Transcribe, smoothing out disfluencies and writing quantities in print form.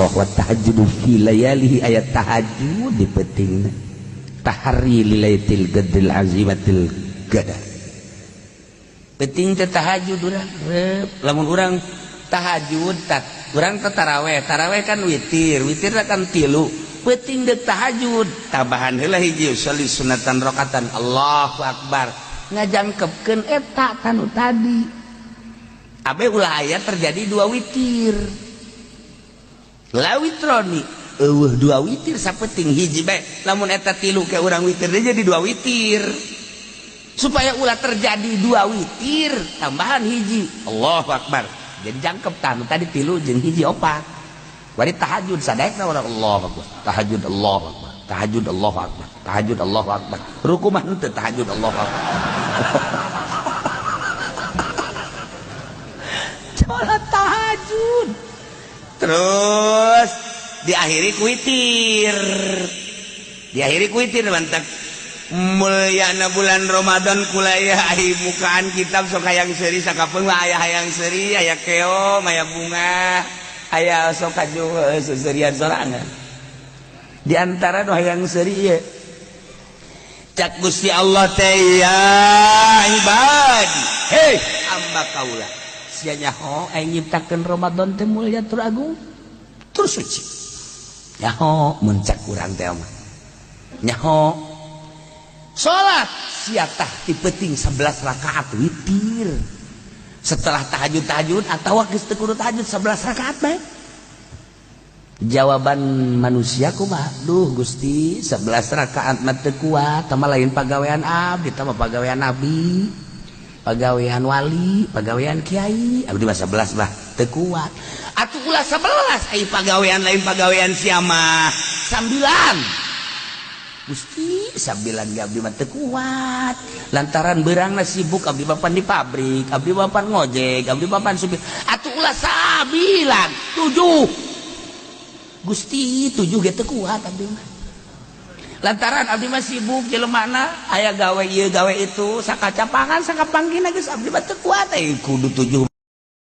Allah wa tahajjudu fi layalihi ayat tahajud di penting tahari lilaitil gadil azimatil gada penting teh tahajud urang lamun urang tahajud tak urang teh taraweh kan witir kan 3 penting dek tahajud tambahan heula hiji sholli sunatan rakaatan Allahu akbar ngajangkepkeun eta kanu tadi abe ulah aya terjadi 2 witir la witroni eueuh 2 witir sapenting hiji bae lamun eta 3 ke urang witir jadi 2 witir supaya ulah terjadi 2 witir tambahan hiji Allahu akbar jadi jangkep tanu tadi 3 jeung hiji 4 bari tahajud sadaekna urang Allahu akbar tahajud Allahu akbar tahajud Allahu akbar tahajud Allahu akbar ruku mah henteu tahajud Allahu akbar salat tahajud terus diakhiri kuitir mantak mulyana bulan Ramadan kuliah mukaan kitab sok hayang seri sakapeung aya hayang seri aya keom aya bunga aya sok kaju seserian sorangan di antara nu hayang seri ye cak Gusti Allah teh ya ibadi hei hamba kaula sia nyaho aya nyiptakeun Ramadan teh mulya tur agung tur suci nyaho muncak urang teh mah nyaho salat sia tah dipenting 11 rakaat witir setelah tahajud atawa geus teu kudu tahajud 11 rakaat bae jawaban manusia kumaha duh Gusti 11 rakaat mah teu kuat tama lain pagawean abdi tama pagawean nabi pagawean wali pagawean kiai abdi mah 11 bah teu kuat atuh ulah 11 ai pagawean lain pagawean sia mah 9 Gusti 9 abdi mah teu kuat lantaran beurangna sibuk abdi bapan di pabrik abdi bapan ngojek abdi bapan supir atuh ulah 7 Gusti 7 ge teu kuat abdi mah lantaran abdi mah sibuk jelemana aya gawe ieu gawe itu sakacapangan sakapanggina geus abdi mah teu kuat kudu 7